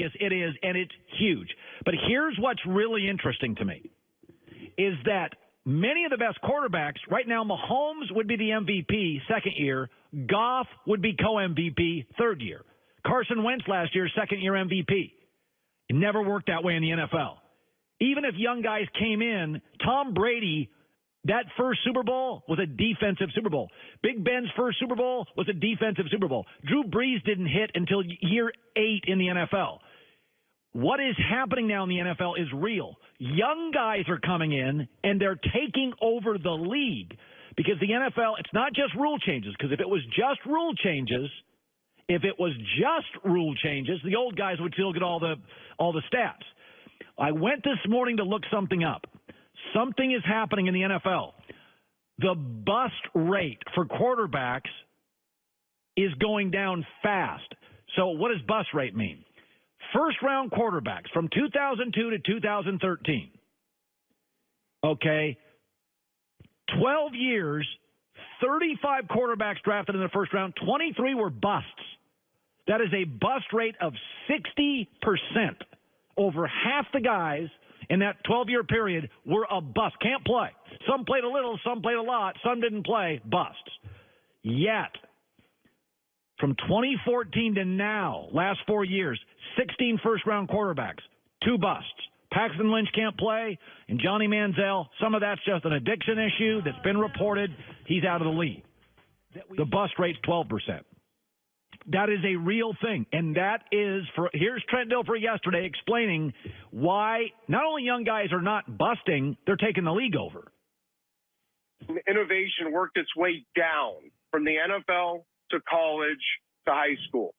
obvious. It is, and it's huge. But here's what's really interesting to me is that many of the best quarterbacks right now, Mahomes would be the MVP second year. Goff would be co-MVP third year. Carson Wentz last year, second year MVP. It never worked that way in the NFL. Even if young guys came in, Tom Brady, that first Super Bowl was a defensive Super Bowl. Big Ben's first Super Bowl was a defensive Super Bowl. Drew Brees didn't hit until year 8 in the NFL. What is happening now in the NFL is real. Young guys are coming in, and they're taking over the league because the NFL, it's not just rule changes, because if it was just rule changes, the old guys would still get all the stats. I went this morning to look something up. Something is happening in the NFL. The bust rate for quarterbacks is going down fast. So what does bust rate mean? First-round quarterbacks from 2002 to 2013. Okay. 12 years, 35 quarterbacks drafted in the first round, 23 were busts. That is a bust rate of 60%. Over half the guys in that 12-year period were a bust. Can't play. Some played a little, some played a lot, some didn't play. Busts. Yet, from 2014 to now, last 4 years, 16 first-round quarterbacks, 2 busts. Paxton Lynch can't play, and Johnny Manziel, some of that's just an addiction issue that's been reported. He's out of the league. The bust rate's 12%. That is a real thing, and that is here's Trent Dilfer yesterday explaining why not only young guys are not busting, they're taking the league over. Innovation worked its way down from the NFL to college to high school.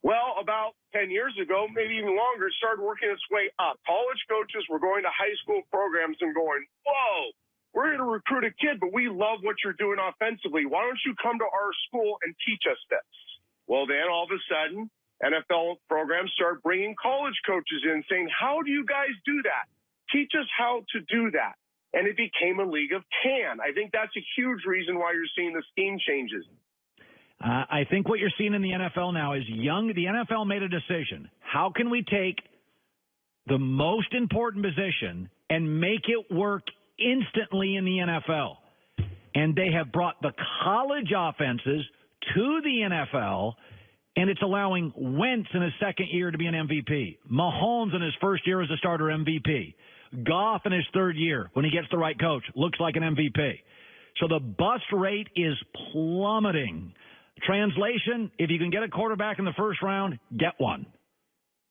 Well, about 10 years ago, maybe even longer, it started working its way up. College coaches were going to high school programs and going, whoa, we're going to recruit a kid, but we love what you're doing offensively. Why don't you come to our school and teach us this? Well, then all of a sudden, NFL programs start bringing college coaches in saying, how do you guys do that? Teach us how to do that. And it became a league of can. I think that's a huge reason why you're seeing the scheme changes. I think what you're seeing in the NFL now is the NFL made a decision. How can we take the most important position and make it work instantly in the NFL? And they have brought the college offenses to the NFL, and it's allowing Wentz in his second year to be an MVP. Mahomes in his first year as a starter MVP. Goff in his third year, when he gets the right coach, looks like an MVP. So the bust rate is plummeting. Translation, if you can get a quarterback in the first round, get one.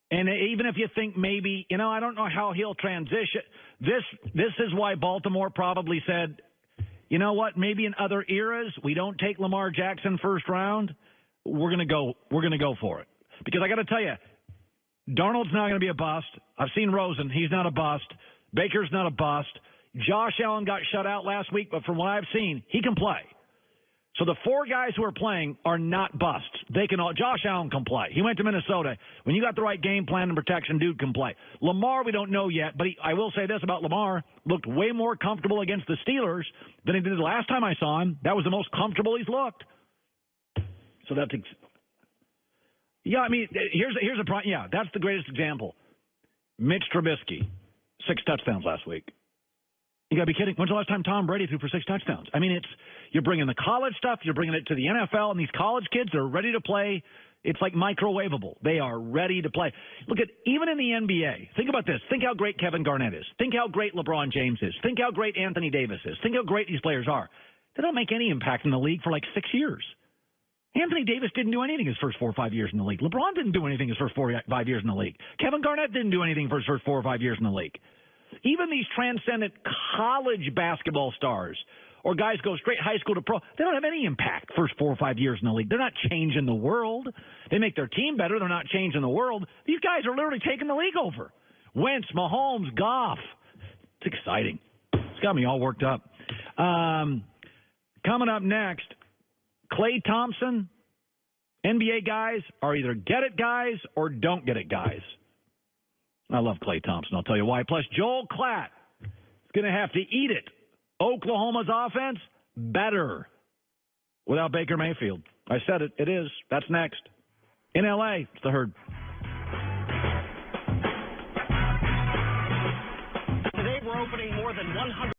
And even if you think maybe, I don't know how he'll transition. This is why Baltimore probably said, you know what, maybe in other eras, we don't take Lamar Jackson first round. We're going to go for it. Because I got to tell you, Darnold's not going to be a bust. I've seen Rosen. He's not a bust. Baker's not a bust. Josh Allen got shut out last week, but from what I've seen, he can play. So the 4 guys who are playing are not busts. Josh Allen can play. He went to Minnesota. When you got the right game plan and protection, dude can play. Lamar, we don't know yet, but I will say this about Lamar, looked way more comfortable against the Steelers than he did the last time I saw him. That was the most comfortable he's looked. So that's here's a problem. Yeah, that's the greatest example. Mitch Trubisky, 6 touchdowns last week. You got to be kidding. When's the last time Tom Brady threw for 6 touchdowns? I mean, you're bringing the college stuff, you're bringing it to the NFL, and these college kids are ready to play. It's like microwavable. They are ready to play. Look at, even in the NBA, think about this. Think how great Kevin Garnett is. Think how great LeBron James is. Think how great Anthony Davis is. Think how great these players are. They don't make any impact in the league for like 6 years. Anthony Davis didn't do anything his first 4 or 5 years in the league. LeBron didn't do anything his first 4 or 5 years in the league. Kevin Garnett didn't do anything for his first 4 or 5 years in the league. Even these transcendent college basketball stars or guys go straight high school to pro, they don't have any impact first 4 or 5 years in the league. They're not changing the world. They make their team better. They're not changing the world. These guys are literally taking the league over. Wentz, Mahomes, Goff. It's exciting. It's got me all worked up. Coming up next, Klay Thompson, NBA guys are either get it guys or don't get it guys. I love Klay Thompson. I'll tell you why. Plus, Joel Klatt is going to have to eat it. Oklahoma's offense, better without Baker Mayfield. I said it. It is. That's next. In L.A., it's the Herd. opening more than 100